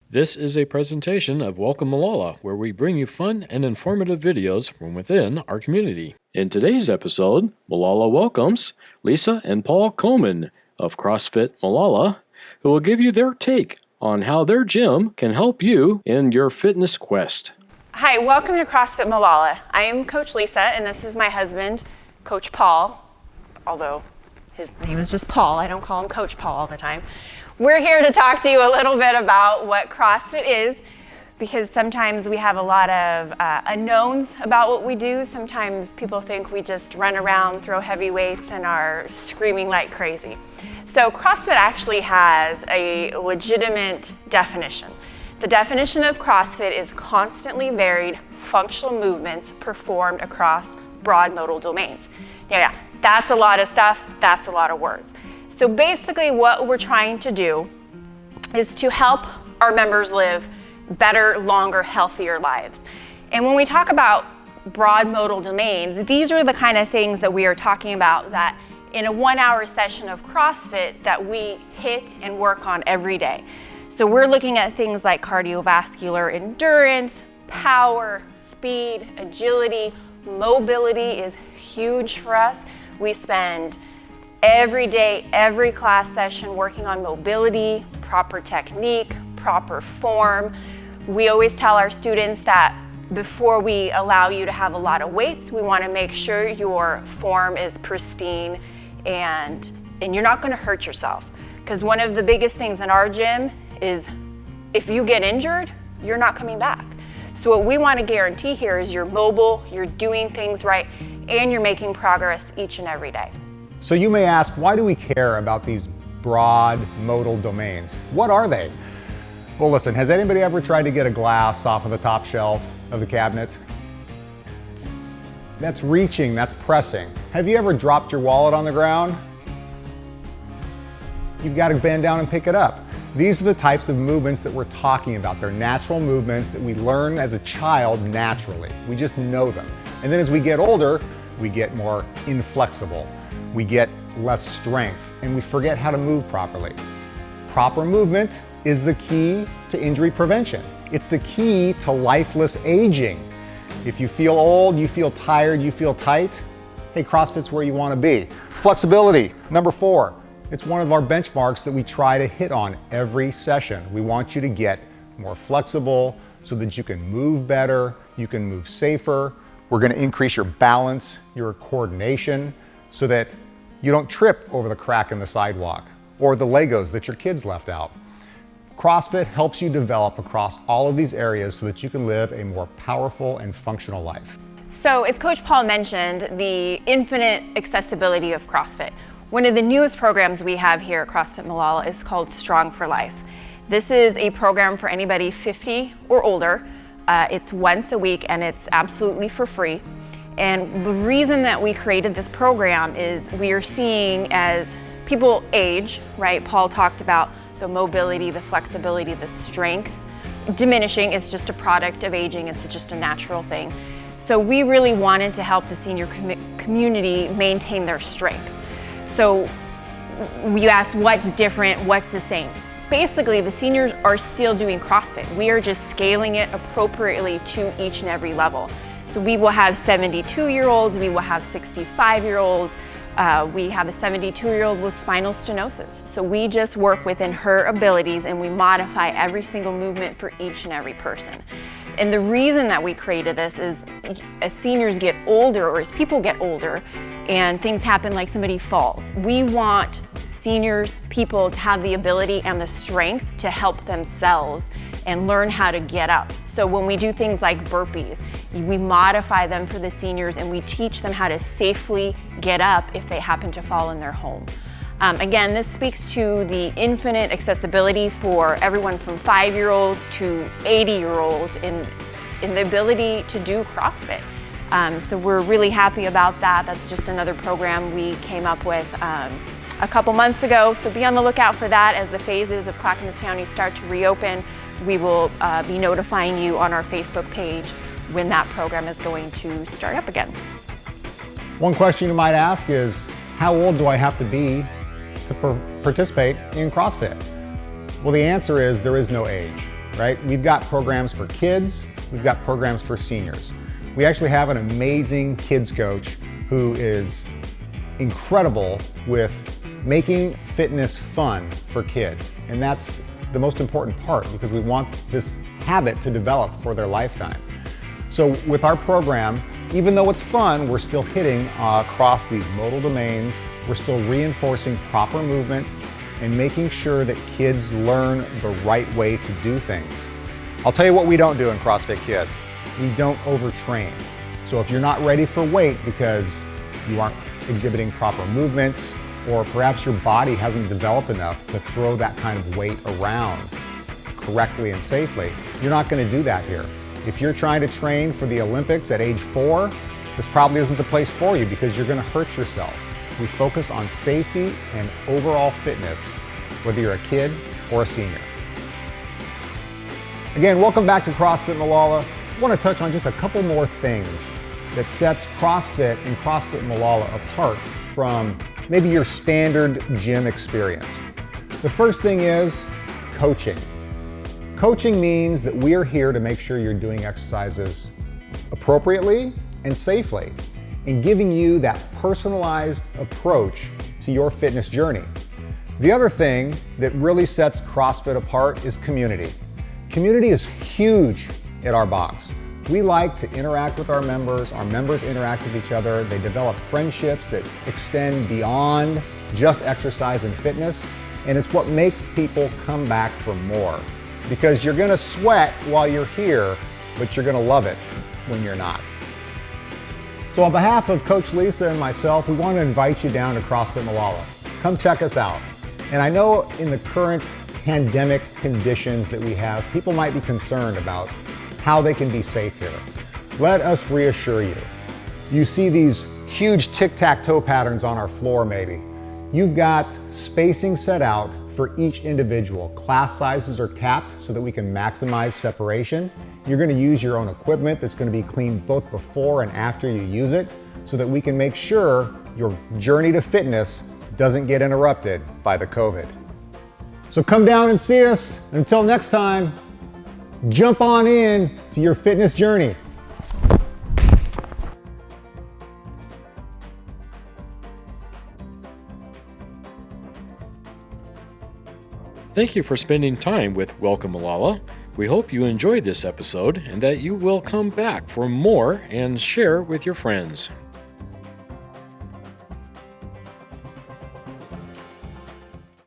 This is a presentation of Welcome Molalla, where we bring you fun and informative videos from within our community. In today's episode, Molalla welcomes Lisa and Paul Coleman of CrossFit Molalla, who will give you their take on how their gym can help you in your fitness quest. Hi, welcome to CrossFit Molalla. I am Coach Lisa, and this is my husband, Coach Paul, although his name is just Paul. I don't call him Coach Paul all the time. We're here to talk to you a little bit about what CrossFit is, because sometimes we have a lot of unknowns about what we do. Sometimes people think we just run around, throw heavy weights, and are screaming like crazy. So CrossFit actually has a legitimate definition. The definition of CrossFit is constantly varied functional movements performed across broad modal domains. Yeah, that's a lot of stuff, that's a lot of words. So basically what we're trying to do is to help our members live better, longer, healthier lives. And when we talk about broad modal domains, these are the kind of things that we are talking about that in a 1-hour session of CrossFit that we hit and work on every day. So we're looking at things like cardiovascular endurance, power, speed, agility, mobility is huge for us. We spend every day, every class session working on mobility, proper technique, proper form. We always tell our students that before we allow you to have a lot of weights, we want to make sure your form is pristine and you're not going to hurt yourself. Because one of the biggest things in our gym is if you get injured, you're not coming back. So what we want to guarantee here is you're mobile, you're doing things right, and you're making progress each and every day. So you may ask, why do we care about these broad modal domains? What are they? Well, listen, has anybody ever tried to get a glass off of the top shelf of the cabinet? That's reaching, that's pressing. Have you ever dropped your wallet on the ground? You've got to bend down and pick it up. These are the types of movements that we're talking about. They're natural movements that we learn as a child naturally. We just know them. And then as we get older, we get more inflexible. We get less strength, and we forget how to move properly. Proper movement is the key to injury prevention. It's the key to lifeless aging. If you feel old, you feel tired, you feel tight, hey, CrossFit's where you want to be. Flexibility, number 4. It's one of our benchmarks that we try to hit on every session. We want you to get more flexible so that you can move better, you can move safer. We're going to increase your balance, your coordination, so that you don't trip over the crack in the sidewalk or the Legos that your kids left out. CrossFit helps you develop across all of these areas so that you can live a more powerful and functional life. So as Coach Paul mentioned, the infinite accessibility of CrossFit. One of the newest programs we have here at CrossFit Molalla is called Strong for Life. This is a program for anybody 50 or older. It's once a week and it's absolutely for free. And the reason that we created this program is we are seeing as people age, right? Paul talked about the mobility, the flexibility, the strength diminishing. It's just a product of aging. It's just a natural thing. So we really wanted to help the senior community maintain their strength. So you ask what's different, what's the same? Basically, the seniors are still doing CrossFit. We are just scaling it appropriately to each and every level. So we will have 72-year-olds, we will have 65-year-olds, we have a 72-year-old with spinal stenosis. So we just work within her abilities and we modify every single movement for each and every person. And the reason that we created this is as seniors get older or as people get older and things happen like somebody falls, we want seniors, people to have the ability and the strength to help themselves and learn how to get up. So when we do things like burpees, we modify them for the seniors and we teach them how to safely get up if they happen to fall in their home. Again, this speaks to the infinite accessibility for everyone from 5-year-olds to 80-year-olds in the ability to do CrossFit. So we're really happy about that. That's just another program we came up with a couple months ago. So be on the lookout for that as the phases of Clackamas County start to reopen. We will be notifying you on our Facebook page when that program is going to start up again. One question you might ask is, how old do I have to be to participate in CrossFit? Well, the answer is there is no age. right? We've got programs for kids, we've got programs for seniors. We actually have an amazing kids coach who is incredible with making fitness fun for kids. And that's the most important part because we want this habit to develop for their lifetime. So with our program, even though it's fun, we're still hitting across these modal domains. We're still reinforcing proper movement and making sure that kids learn the right way to do things. I'll tell you what we don't do in CrossFit Kids. We don't overtrain. So if you're not ready for weight because you aren't exhibiting proper movements, or perhaps your body hasn't developed enough to throw that kind of weight around correctly and safely, you're not going to do that here. If you're trying to train for the Olympics at age 4, this probably isn't the place for you because you're going to hurt yourself. We focus on safety and overall fitness, whether you're a kid or a senior. Again, welcome back to CrossFit Molalla. I want to touch on just a couple more things that sets CrossFit and CrossFit Molalla apart from maybe your standard gym experience. The first thing is coaching. Coaching means that we are here to make sure you're doing exercises appropriately and safely, and giving you that personalized approach to your fitness journey. The other thing that really sets CrossFit apart is community. Community is huge at our box. We like to interact with our members interact with each other, they develop friendships that extend beyond just exercise and fitness, and it's what makes people come back for more. Because you're gonna sweat while you're here, but you're gonna love it when you're not. So on behalf of Coach Lisa and myself, we want to invite you down to CrossFit Molalla. Come check us out. And I know in the current pandemic conditions that we have, people might be concerned about how they can be safe here. Let us reassure you. You see these huge tic-tac-toe patterns on our floor maybe. You've got spacing set out for each individual. Class sizes are capped so that we can maximize separation. You're going to use your own equipment that's going to be cleaned both before and after you use it so that we can make sure your journey to fitness doesn't get interrupted by the COVID. So come down and see us. Until next time, jump on in to your fitness journey. Thank you for spending time with Welcome Molalla. We hope you enjoyed this episode and that you will come back for more and share with your friends.